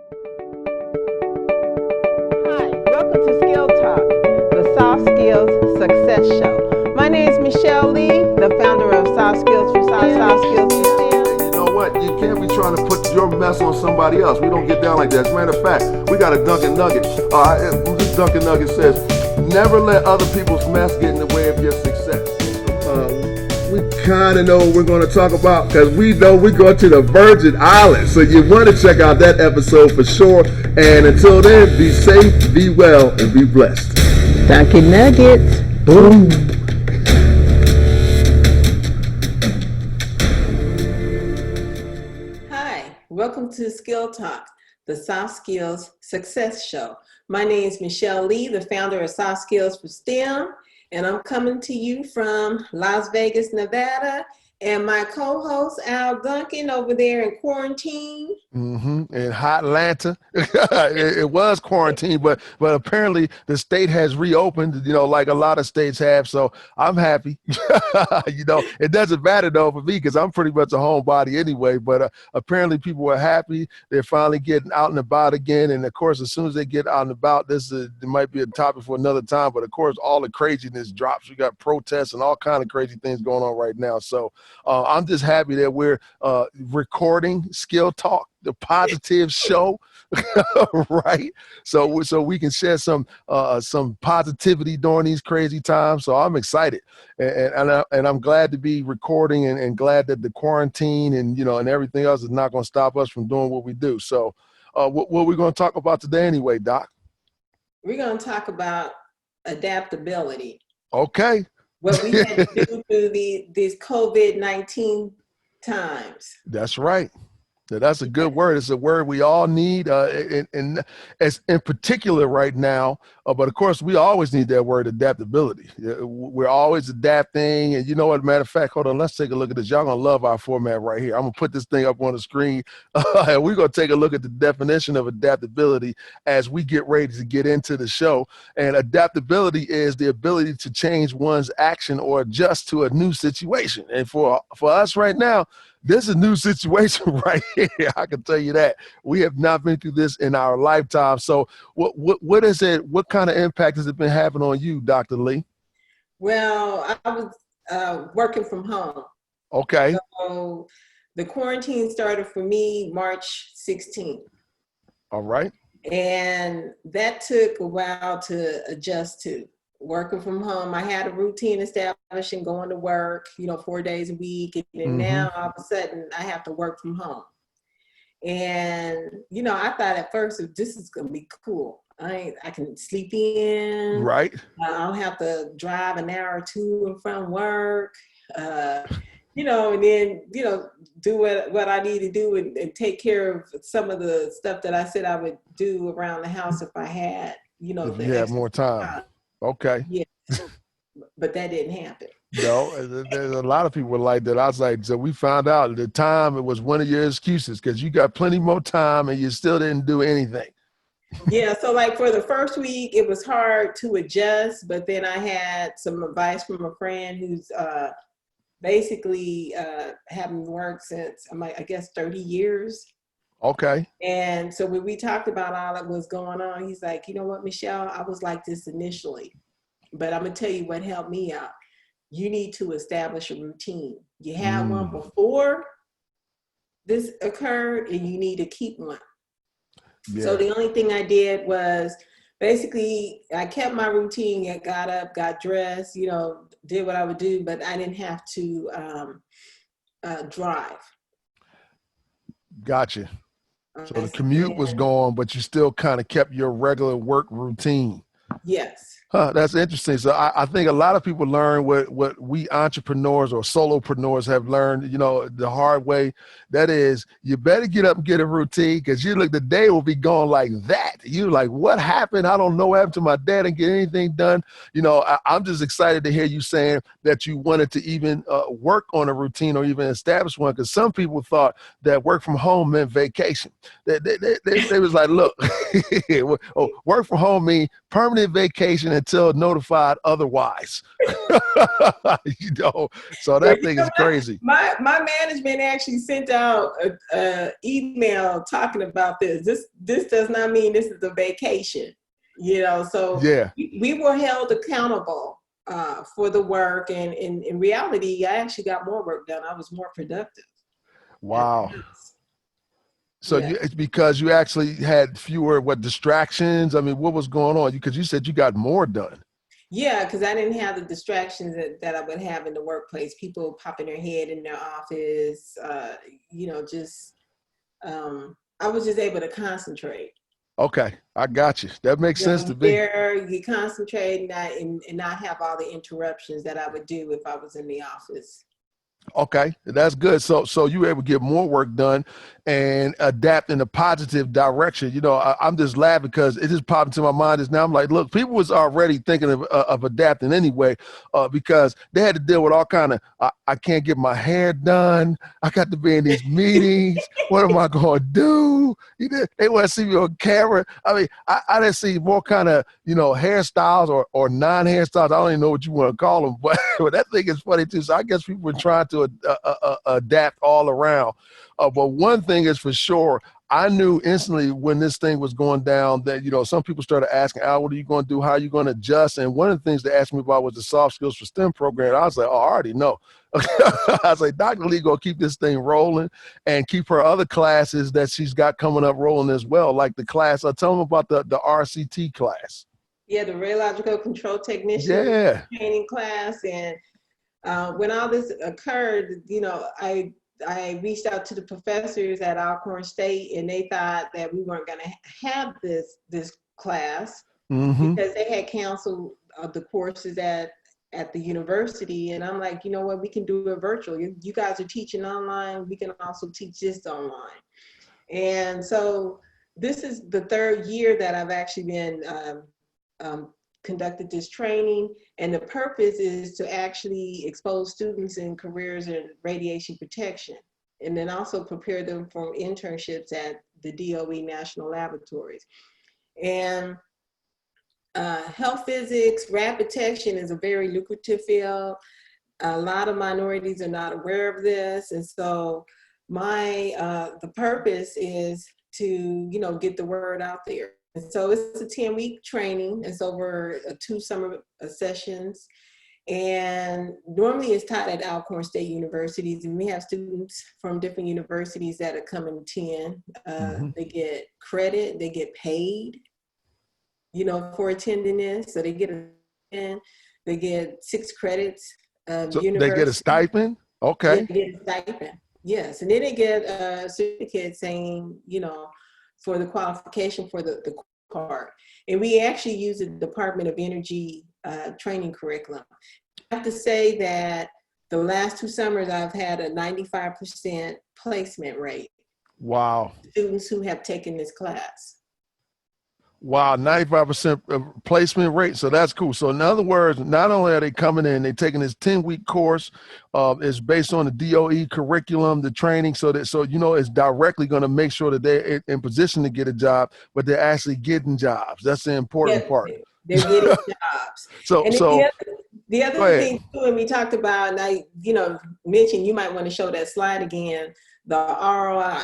Hi, welcome to Skill Talk, the Soft Skills Success Show. My name is Michelle Lee, the founder of Soft Skills for STEM. And you know what? You can't be trying to put your mess on somebody else. We don't get down like that. As a matter of fact, we got a Duncan Nugget. Duncan Nugget says, never let other people's mess get in the way of your success. We kind of know what we're going to talk about because we know we're going to the Virgin Islands. So you want to check out that episode for sure. And until then, be safe, be well, and be blessed. Duncan Nugget. Boom. Hi, welcome to Skill Talk, the Soft Skills Success Show. My name is Michelle Lee, the founder of Soft Skills for STEM, and I'm coming to you from Las Vegas, Nevada, and my co-host Al Duncan over there in quarantine. In hot Atlanta. it was quarantine, but apparently the state has reopened, like a lot of states have. So I'm happy. It doesn't matter though for me because I'm pretty much a homebody anyway. But apparently people are happy. They're finally getting out and about again. And of course, as soon as they get out and about, it might be a topic for another time. But of course, all the craziness drops. We got protests and all kind of crazy things going on right now. So I'm just happy that we're recording Skill Talk, the positive show, right? So we can share some positivity during these crazy times. So I'm excited, and I'm glad to be recording, and glad that the quarantine and and everything else is not going to stop us from doing what we do. So, what are we going to talk about today, anyway, Doc? We're going to talk about adaptability. Okay. What we had to do through these COVID-19 times. That's right. That's a good word. It's a word we all need, and as in particular right now. But of course, we always need that word, adaptability. We're always adapting, and you know what? Matter of fact, hold on. Let's take a look at this. Y'all gonna love our format right here. I'm gonna put this thing up on the screen, and we're gonna take a look at the definition of adaptability as we get ready to get into the show. And adaptability is the ability to change one's action or adjust to a new situation. And for us right now, this is a new situation right here. I can tell you that. We have not been through this in our lifetime. So what is it? What kind of impact has it been having on you, Dr. Lee? Well, I was working from home. Okay. So the quarantine started for me March 16th. All right. And that took a while to adjust to. Working from home, I had a routine established and going to work, 4 days a week. And now all of a sudden I have to work from home. And, I thought at first this is going to be cool. I can sleep in. Right. I don't have to drive an hour or two in front of work, and then, do what I need to do and take care of some of the stuff that I said I would do around the house if I had, if you had more time. Okay. Yeah, but that didn't happen. No, there's a lot of people like that. I was like, so we found out at the time it was one of your excuses because you got plenty more time and you still didn't do anything. Yeah, so like for the first week, it was hard to adjust, but then I had some advice from a friend who's basically having worked since, I guess, 30 years. Okay. And so when we talked about all that was going on, he's like, you know what, Michelle, I was like this initially, but I'm going to tell you what helped me out. You need to establish a routine. You had one before this occurred and you need to keep one. Yeah. So the only thing I did was basically I kept my routine. I got up, got dressed, did what I would do, but I didn't have to drive. Gotcha. So the commute was gone, but you still kind of kept your regular work routine. Yes. Huh, that's interesting. So I think a lot of people learn what we entrepreneurs or solopreneurs have learned, the hard way. That is, you better get up and get a routine because the day will be gone like that. You're like, what happened? I don't know what happened to my dad and get anything done. I'm just excited to hear you saying that you wanted to even work on a routine or even establish one, because some people thought that work from home meant vacation. They was like, look, Oh, work from home means permanent vacation until notified otherwise. You know, so Well, that you thing know is what? crazy. My management actually sent out a email talking about this. This does not mean this is a vacation, you know. So Yeah. we were held accountable for the work, and in reality, I actually got more work done. I was more productive at Wow. times. So Yeah. it's because you actually had fewer distractions. I mean, what was going on? Because you said you got more done. Yeah, because I didn't have the distractions that I would have in the workplace. People popping their head in their office, you know, just I was just able to concentrate. Okay, I got you. That makes You sense know, to me. there you concentrate and not have all the interruptions that I would do if I was in the office. Okay, that's good. So you were able to get more work done and adapt in a positive direction. You know, I'm just laughing because it just popped into my mind just now. I'm like, look, people was already thinking of adapting anyway, because they had to deal with all kind of. I can't get my hair done. I got to be in these meetings. What am I going to do? They want to see me on camera. I mean, I didn't see more kind of hairstyles or non-hairstyles. I don't even know what you want to call them, but that thing is funny too. So I guess people were trying to adapt all around. But one thing is for sure, I knew instantly when this thing was going down that, some people started asking, Al, what are you going to do? How are you going to adjust? And one of the things they asked me about was the soft skills for STEM program. I was like, oh, I already know. I was like, Dr. Lee going to keep this thing rolling and keep her other classes that she's got coming up rolling as well. Like the class, I tell them about the RCT class. Yeah, the radiological control technician Yeah. training class. And when all this occurred, I reached out to the professors at Alcorn State, and they thought that we weren't going to have this class Mm-hmm. because they had canceled the courses at the university. And I'm like, you know what, we can do it virtual. You guys are teaching online. We can also teach this online. And so this is the third year that I've actually been conducted this training, and the purpose is to actually expose students in careers in radiation protection, and then also prepare them for internships at the DOE National Laboratories. And health physics, rad protection is a very lucrative field. A lot of minorities are not aware of this, and so the purpose is to get the word out there. And so it's a 10-week training. It's over 2 summer sessions, and normally it's taught at Alcorn State universities, and we have students from different universities that are coming 10. They get credit, they get paid, for attending this. So they get 6 credits of So they get a university. stipend? Yeah, Okay. they get a stipend. Yes, and then they get a certificate saying, for the qualification for the card. And we actually use the Department of Energy training curriculum. I have to say that the last 2 summers I've had a 95% placement rate. Wow. Students who have taken this class. Wow, 95% placement rate. So that's cool. So in other words, not only are they coming in, they're taking this 10-week course. It's based on the DOE curriculum, the training, so it's directly going to make sure that they're in position to get a job, but they're actually getting jobs. That's the important Yes, part. they're getting jobs. So And then so the go other ahead. thing too, and we talked about, and I, mentioned, you might want to show that slide again, the ROI.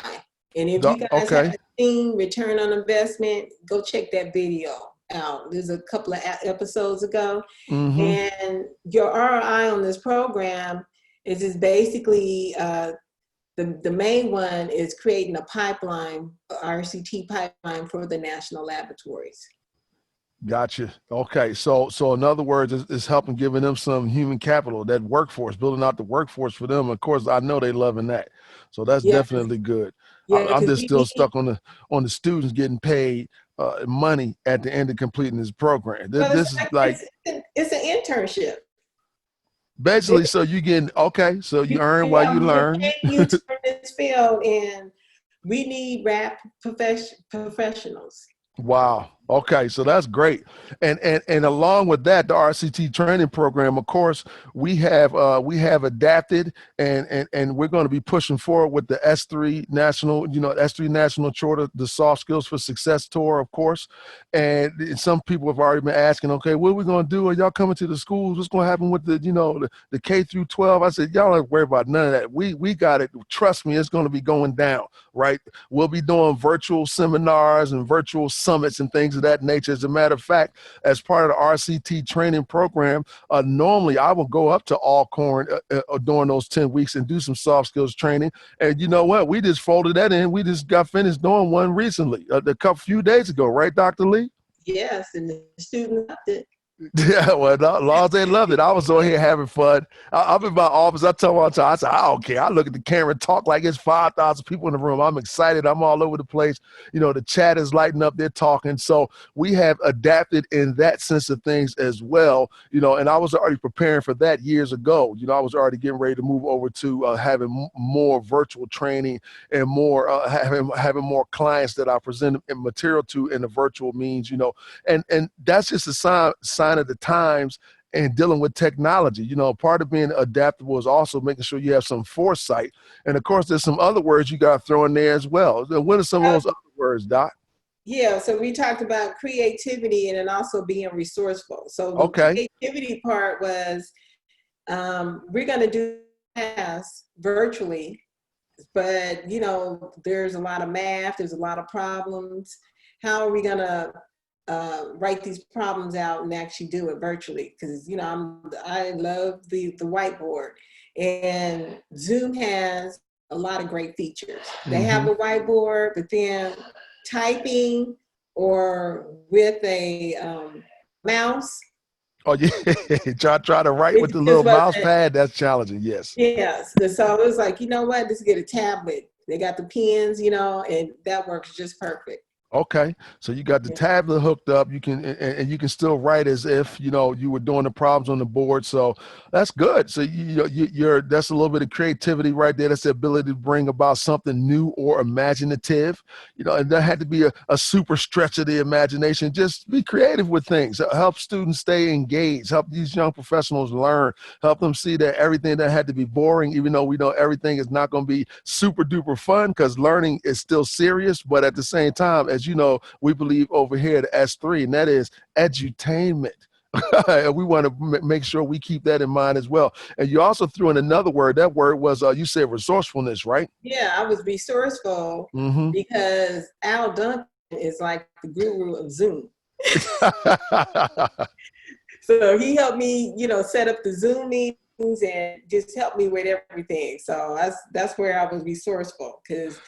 And if you guys Okay. haven't seen return on investment, go check that video out. There's a couple of episodes ago. Mm-hmm. And your ROI on this program is just basically, the main one is creating a pipeline, RCT pipeline for the national laboratories. Gotcha. Okay. So in other words, it's helping giving them some human capital, that workforce, building out the workforce for them. Of course, I know they loving that. So that's Yeah, definitely good. yeah, I'm because just we still need, stuck on the students getting paid money at the end of completing this program. well, This is like it's an internship. basically, so you getting, okay, so you earn while you We're learn. paying you to learn this field, and we need rap professionals. Wow. Okay, so that's great, and along with that, the RCT training program, of course, we have adapted, and we're going to be pushing forward with the S3 national, S3 national tour, the Soft Skills for Success tour, of course, and some people have already been asking, okay, what are we going to do? Are y'all coming to the schools? What's going to happen with the K through 12? I said, y'all don't worry about none of that. We got it. Trust me, it's going to be going down, right? We'll be doing virtual seminars and virtual summits and things of that nature. As a matter of fact, as part of the RCT training program, normally I will go up to Alcorn during those 10 weeks and do some soft skills training. And you know what? We just folded that in. We just got finished doing one recently, few days ago, right, Dr. Lee? Yes, and the students loved it. Yeah, well, laws they loved it. I was over here having fun. I'm in my office. I tell them all the time, I said, I don't care. I look at the camera and talk like it's 5,000 people in the room. I'm excited. I'm all over the place. The chat is lighting up. They're talking. So we have adapted in that sense of things as well. And I was already preparing for that years ago. I was already getting ready to move over to having more virtual training and more having more clients that I present material to in the virtual means. And that's just a sign of the times and dealing with technology. Part of being adaptable is also making sure you have some foresight. And of course, there's some other words you got to throw in there as well. What are some of those other words, Doc? Yeah, so we talked about creativity and then also being resourceful. So the Okay. creativity part was we're going to do class virtually, but there's a lot of math, there's a lot of problems. How are we going to write these problems out and actually do it virtually? Because I love the whiteboard, and Zoom has a lot of great features. They have the whiteboard, but then typing or with a mouse. Oh yeah, try to write with It the little just mouse wasn't. pad. That's challenging. Yes. Yes. So it was like, you know what? Let's get a tablet. They got the pens, and that works just perfect. Okay, so you got the Yeah. tablet hooked up. You can and you can still write as if you were doing the problems on the board. So that's good. So you're that's a little bit of creativity right there. That's the ability to bring about something new or imaginative. And that had to be a super stretch of the imagination. Just be creative with things. Help students stay engaged. Help these young professionals learn. Help them see that everything that had to be boring, even though we know everything is not going to be super duper fun, because learning is still serious. But at the same time, as we believe over here at S3, and that is edutainment. And we want to make sure we keep that in mind as well. And you also threw in another word. That word was, you said resourcefulness, right? Yeah, I was resourceful because Al Duncan is like the guru of Zoom. So he helped me, set up the Zoom meetings and just helped me with everything. So that's where I was resourceful, because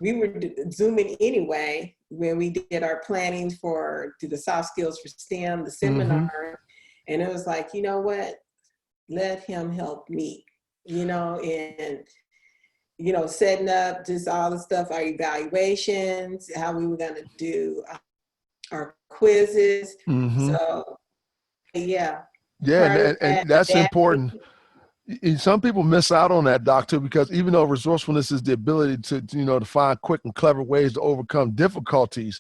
we were Zooming anyway when we did our planning for the soft skills for STEM, the seminar. And it was like, you know what? Let him help me, and, setting up just all the stuff, our evaluations, how we were going to do our quizzes. So, yeah, Yeah, part of and that that's adapting. important. Some people miss out on that, Doc, too, because even though resourcefulness is the ability to find quick and clever ways to overcome difficulties,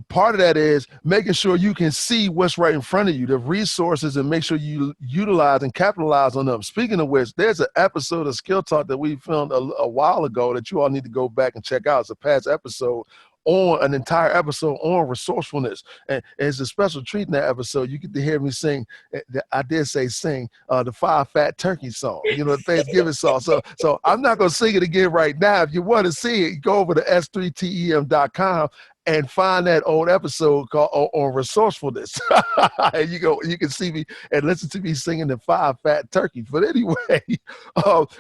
part of that is making sure you can see what's right in front of you, the resources, and make sure you utilize and capitalize on them. Speaking of which, there's an episode of Skill Talk that we filmed a while ago that you all need to go back and check out. It's a past episode on an entire episode on resourcefulness, and it's a special treat in that episode. You get to hear me sing. I did say sing the Five Fat Turkey song, the Thanksgiving song. So I'm not going to sing it again right now. If you want to see it, go over to s3tem.com and find that old episode called on resourcefulness. And you can see me and listen to me singing the Five Fat Turkey. But anyway,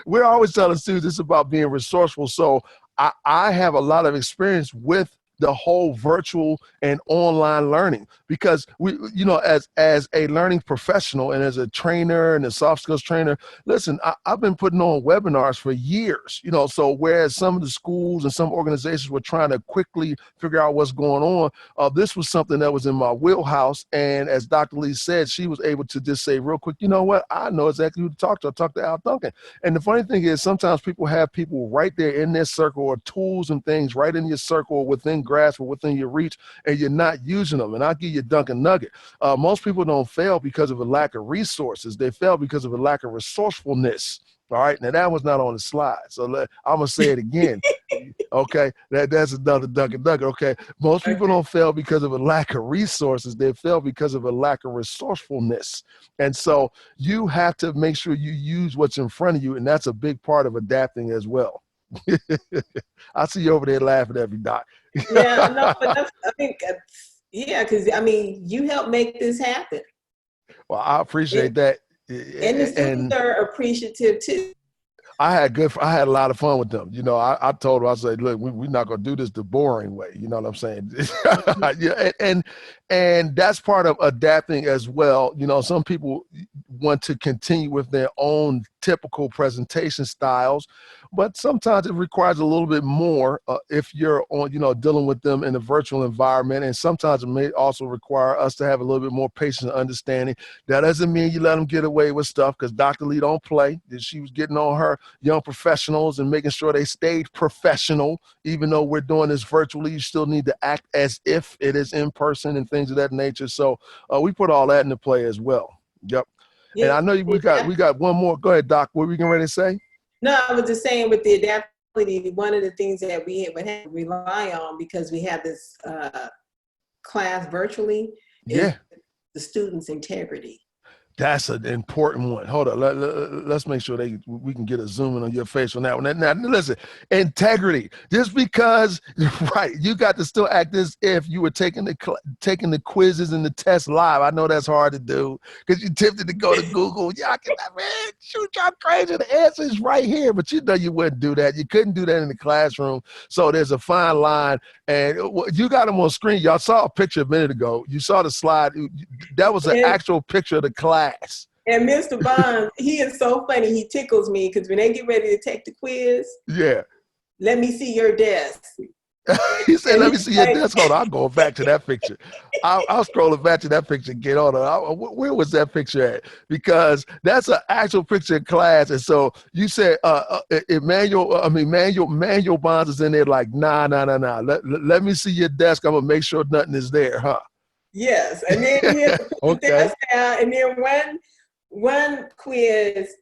we're always telling students it's about being resourceful. So I have a lot of experience with the whole virtual and online learning, because we, as a learning professional and as a trainer and a soft skills trainer, listen, I've been putting on webinars for years, so whereas some of the schools and some organizations were trying to quickly figure out what's going on, this was something that was in my wheelhouse. And as Dr. Lee said, she was able to just say real quick, you know what, I know exactly who to talk to. I talked to Al Duncan. And the funny thing is, sometimes people have people right there in their circle, or tools and things right in your circle within within grasp or within your reach, and you're not using them. And I'll give you a Duncan Nugget. Most people don't fail because of a lack of resources. They fail because of a lack of resourcefulness. All right. Now that was not on the slide. So I'm going to say it again. Okay. That's another Duncan Nugget. Okay. Most people don't fail because of a lack of resources. They fail because of a lack of resourcefulness. And so you have to make sure you use what's in front of you. And that's a big part of adapting as well. I see you over there laughing at me, Doc. Yeah, no, but I think, yeah, because I mean, you helped make this happen. Well, I appreciate that. And the students are appreciative too. I had a lot of fun with them. You know, I told them, I said, look, we're not going to do this the boring way. You know what I'm saying? Yeah, and that's part of adapting as well. You know, some people want to continue with their own typical presentation styles, but sometimes it requires a little bit more if you're on, you know, dealing with them in a virtual environment. And sometimes it may also require us to have a little bit more patience and understanding. That doesn't mean you let them get away with stuff, because Dr. Lee don't play. She was getting on her young professionals and making sure they stayed professional. Even though we're doing this virtually, you still need to act as if it is in person and things of that nature. So we put all that into play as well. Yep. Yeah, and I know we got one more. Go ahead, Doc. What were we getting ready to say? No, I was just saying with the adaptability, one of the things that we would have to rely on, because we have this class virtually, is the students' integrity. That's an important one. Hold on. Let's make sure we can get a zoom in on your face on that one. Now, listen, integrity. Just because, right, you got to still act as if you were taking the quizzes and the tests live. I know that's hard to do because you're tempted to go to Google. Y'all can, man, shoot y'all crazy. The answer is right here, but you know you wouldn't do that. You couldn't do that in the classroom. So there's a fine line, and you got them on screen. Y'all saw a picture a minute ago. You saw the slide. That was an actual picture of the class. And Mr. Bond, he is so funny. He tickles me because when they get ready to take the quiz, let me see your desk. He said, let me see your desk. Hold on, I'm going back to that picture. I'll scroll back to that picture and get on it. Where was that picture at? Because that's an actual picture in class. And so you said, Manuel Bonds is in there like, nah. Let me see your desk. I'm going to make sure nothing is there, huh? Yes, and then he had to put the desk down, and then one quiz,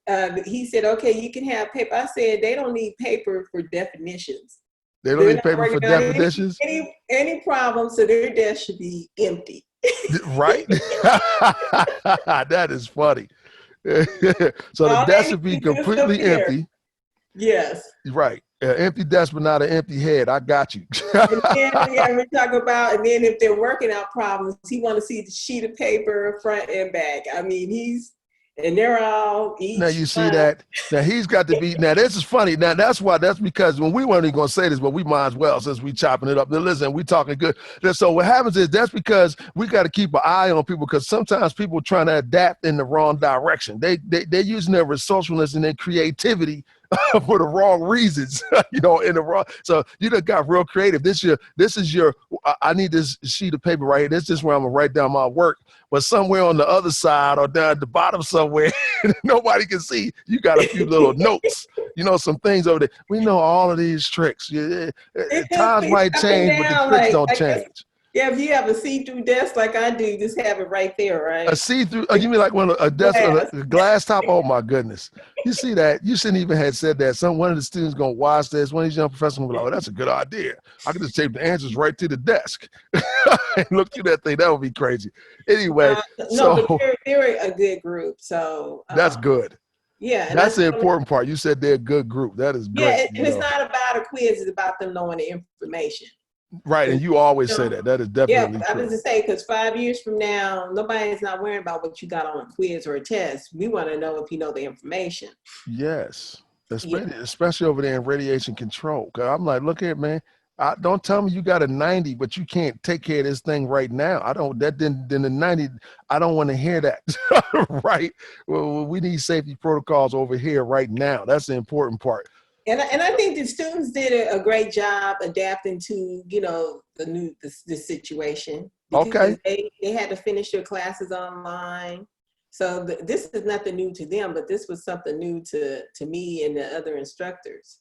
he said, okay, you can have paper. I said, they don't need paper for definitions. They don't need paper for definitions? Any problem, so their desk should be empty. Right? That is funny. So the desk should be completely empty. Yes. Right. Empty desk, but not an empty head. I got you. And then we talk about, and then if they're working out problems, he want to see the sheet of paper front and back. I mean, and they're all each. Now you see that. Now he's got to be. Now this is funny. Now that's because when we weren't even going to say this, but we might as well since we chopping it up. Now listen, we talking good. So what happens is that's because we got to keep an eye on people, because sometimes people trying to adapt in the wrong direction. They're using their resourcefulness and their creativity for the wrong reasons, in the wrong. So you done got real creative. This is your. I need this sheet of paper right here. This is where I'm gonna write down my work. But somewhere on the other side or down at the bottom somewhere, nobody can see. You got a few little notes, some things over there. We know all of these tricks. Times might change, but the tricks don't change. Yeah, if you have a see-through desk like I do, just have it right there, right? A see-through? Oh, you mean like a desk with a glass top? Oh my goodness! You see that? You shouldn't even have said that. One of the students gonna watch this. One of these young professors will be like, "Oh, that's a good idea. I could just tape the answers right to the desk and look through that thing. That would be crazy." Anyway, but they're a good group, so that's good. Yeah, that's the important part. You said they're a good group. That is great. Yeah, and it's not about a quiz; it's about them knowing the information. Right, and you always say that. That is definitely true. I was to say, because 5 years from now, nobody's not worrying about what you got on a quiz or a test. We want to know if you know the information. Yes, especially over there in radiation control. Because I'm like, look here, man. Don't tell me you got a 90, but you can't take care of this thing right now. Then the 90, I don't want to hear that. Right? Well, we need safety protocols over here right now. That's the important part. And I think the students did a great job adapting to, the situation. Okay. They had to finish their classes online. So this is nothing new to them, but this was something new to me and the other instructors.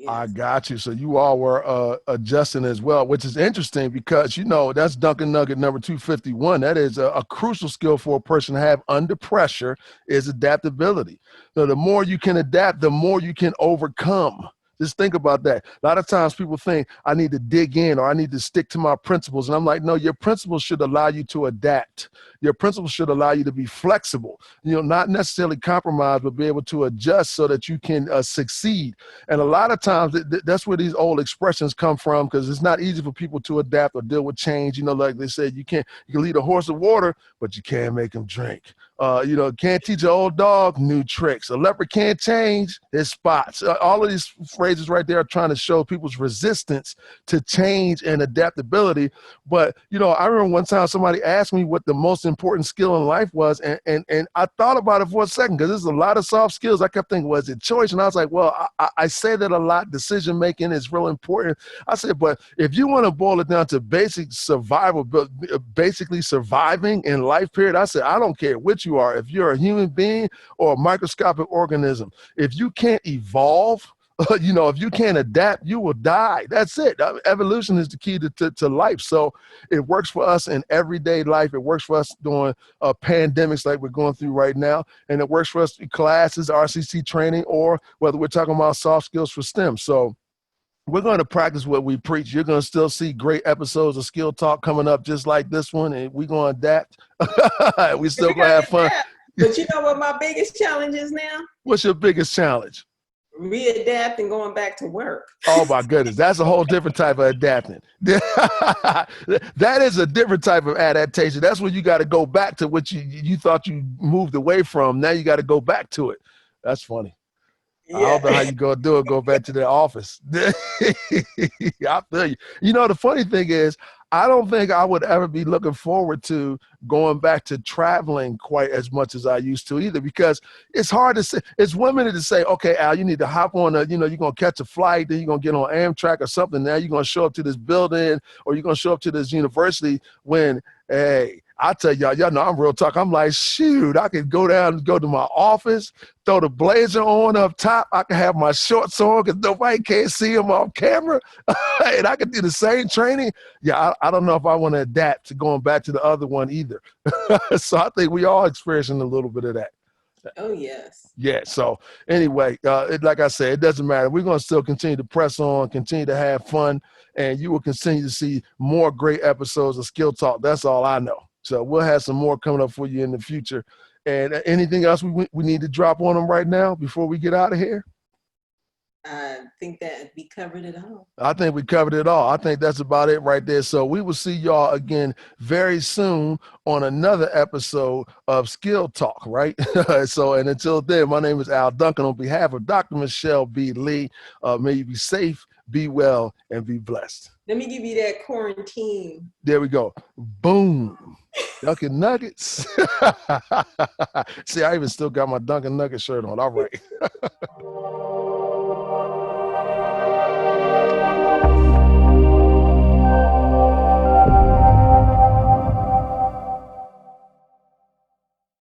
I Yes. got you. So you all were adjusting as well, which is interesting because, that's Duncan Nugget number 251. That is a crucial skill for a person to have under pressure is adaptability. So the more you can adapt, the more you can overcome. Just think about that. A lot of times people think I need to dig in or I need to stick to my principles. And I'm like, no, your principles should allow you to adapt. Your principles should allow you to be flexible, not necessarily compromise, but be able to adjust so that you can succeed. And a lot of times that's where these old expressions come from because it's not easy for people to adapt or deal with change. Like they said, you can lead a horse to water, but you can't make him drink. Can't teach an old dog new tricks. A leopard can't change his spots. All of these phrases right there are trying to show people's resistance to change and adaptability. But, I remember one time somebody asked me what the most important skill in life was. And I thought about it for a second because there's a lot of soft skills. I kept thinking, was it choice? And I was like, well, I say that a lot. Decision making is real important. I said, but if you want to boil it down to basic survival, but basically surviving in life period, I said, I don't care which you are. If you're a human being or a microscopic organism, if you can't evolve, if you can't adapt, you will die. That's it. Evolution is the key to life. So it works for us in everyday life. It works for us during pandemics like we're going through right now. And it works for us in classes, RCC training, or whether we're talking about soft skills for STEM. So we're going to practice what we preach. You're going to still see great episodes of Skill Talk coming up just like this one, and we're going to adapt. We still We're going to gonna have fun. adapt. But you know what my biggest challenge is now? What's your biggest challenge? Readapt and going back to work. Oh my goodness, that's a whole different type of adapting. That is a different type of adaptation. That's when you got to go back to what you thought you moved away from. Now you got to go back to it. That's funny. I don't know how Yeah. you gonna do it. Go back to the office. I feel you. The funny thing is, I don't think I would ever be looking forward to going back to traveling quite as much as I used to either, because it's hard to say. It's one minute to say, okay, Al, you need to hop on you're gonna catch a flight, then you're gonna get on Amtrak or something. Now you're gonna show up to this building or you're gonna show up to this university when, hey, I tell y'all know I'm real talk. I'm like, shoot, I could go down and go to my office, throw the blazer on up top. I can have my shorts on because nobody can't see them off camera. And I can do the same training. Yeah, I don't know if I want to adapt to going back to the other one either. So I think we all experiencing a little bit of that. Oh, yes. Yeah. So anyway, like I said, it doesn't matter. We're going to still continue to press on, continue to have fun, and you will continue to see more great episodes of Skill Talk. That's all I know. So we'll have some more coming up for you in the future. And anything else we need to drop on them right now before we get out of here? I think that we covered it all. I think we covered it all. I think that's about it right there. So we will see y'all again very soon on another episode of Skill Talk, right? And until then, my name is Al Duncan on behalf of Dr. Michelle B. Lee. May you be safe, be well, and be blessed. Let me give you that quarantine. There we go. Boom. Duncan Nuggets. See, I even still got my Duncan Nugget shirt on. All right.